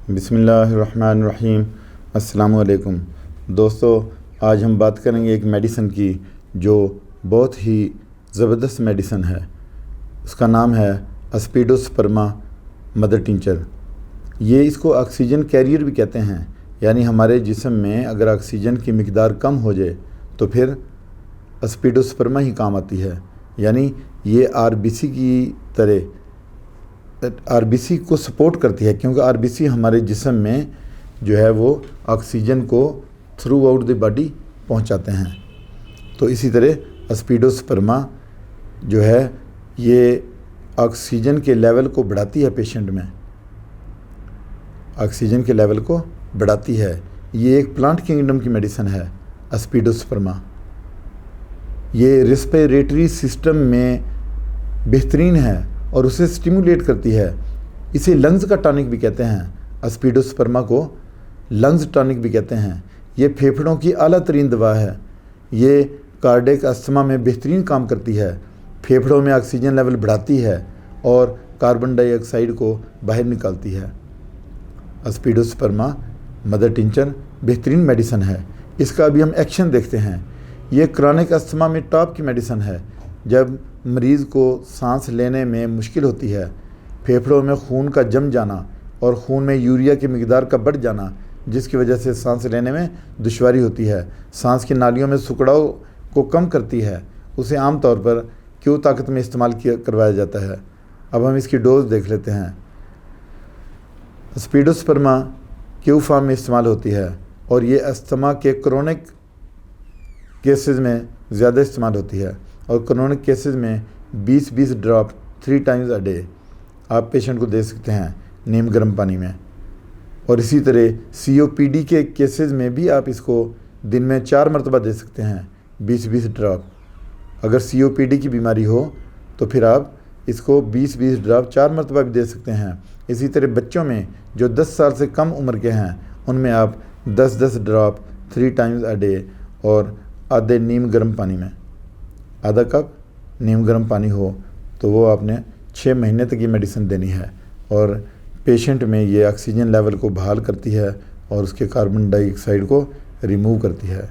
बिस्मिल्लाहिर्रहमानिर्रहीम। अस्सलामु अलैकुम दोस्तों, आज हम बात करेंगे एक मेडिसिन की जो बहुत ही ज़बरदस्त मेडिसिन है। उसका नाम है एस्पिडोस्पर्मा मदर टिंचर। ये इसको ऑक्सीजन कैरियर भी कहते हैं, यानी हमारे जिस्म में अगर ऑक्सीजन की मिकदार कम हो जाए तो फिर एस्पिडोस्पर्मा ही काम आती है। यानी ये आरबीसी की तरह आरबीसी को सपोर्ट करती है, क्योंकि आरबीसी हमारे जिस्म में जो है वो ऑक्सीजन को थ्रू आउट द बॉडी पहुंचाते हैं। तो इसी तरह एस्पिडोस्पर्मा जो है ये ऑक्सीजन के लेवल को बढ़ाती है, पेशेंट में ऑक्सीजन के लेवल को बढ़ाती है। ये एक प्लांट किंगडम की मेडिसिन है एस्पिडोस्पर्मा। ये रेस्पिरेटरी सिस्टम में बेहतरीन है और उसे स्टिमुलेट करती है। इसे लंग्स का टॉनिक भी कहते हैं, एस्पिडोस्पर्मा को लंग्स टॉनिक भी कहते हैं। ये फेफड़ों की आला तरीन दवा है। ये कार्डियक अस्थमा में बेहतरीन काम करती है, फेफड़ों में ऑक्सीजन लेवल बढ़ाती है और कार्बन डाइऑक्साइड को बाहर निकालती है। एस्पिडोस्पर्मा मदर टिंचर बेहतरीन मेडिसिन है। इसका अभी हम एक्शन देखते हैं। ये क्रॉनिक अस्थमा में टॉप की मेडिसिन है। जब मरीज़ को सांस लेने में मुश्किल होती है, फेफड़ों में खून का जम जाना और खून में यूरिया की मिकदार का बढ़ जाना, जिसकी वजह से सांस लेने में दुश्वारी होती है, सांस की नालियों में सुकड़ाव को कम करती है, उसे आम तौर पर क्यू ताकत में इस्तेमाल करवाया जाता है। अब हम इसकी डोज देख लेते हैं। एस्पिडोस्पर्मा क्यू फॉर्म में इस्तेमाल होती है और ये अस्थमा के क्रोनिक केसेस में ज़्यादा इस्तेमाल होती है और क्रोनिक केसेस में 20-20 ड्रॉप 3 टाइम्स अ डे आप पेशेंट को दे सकते हैं नीम गर्म पानी में। और इसी तरह COPD के केसेस में भी आप इसको दिन में 4 मरतबा दे सकते हैं 20-20 ड्रॉप। अगर COPD की बीमारी हो तो फिर आप इसको 20-20 ड्रॉप 4 मरतबा भी दे सकते हैं। इसी तरह बच्चों में जो 10 साल से कम उम्र के हैं उनमें आप 10-10 ड्रॉप 3 टाइम्स अ डे और आधे नीम गर्म पानी में, आधा कप नीम गर्म पानी हो तो वो आपने 6 महीने तक ये मेडिसिन देनी है। और पेशेंट में ये ऑक्सीजन लेवल को बहाल करती है और उसके कार्बन डाइऑक्साइड को रिमूव करती है।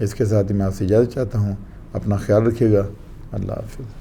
इसके साथ ही मैं आपसे इजाज़त चाहता हूँ। अपना ख्याल रखिएगा। अल्लाह हाफ़िज़।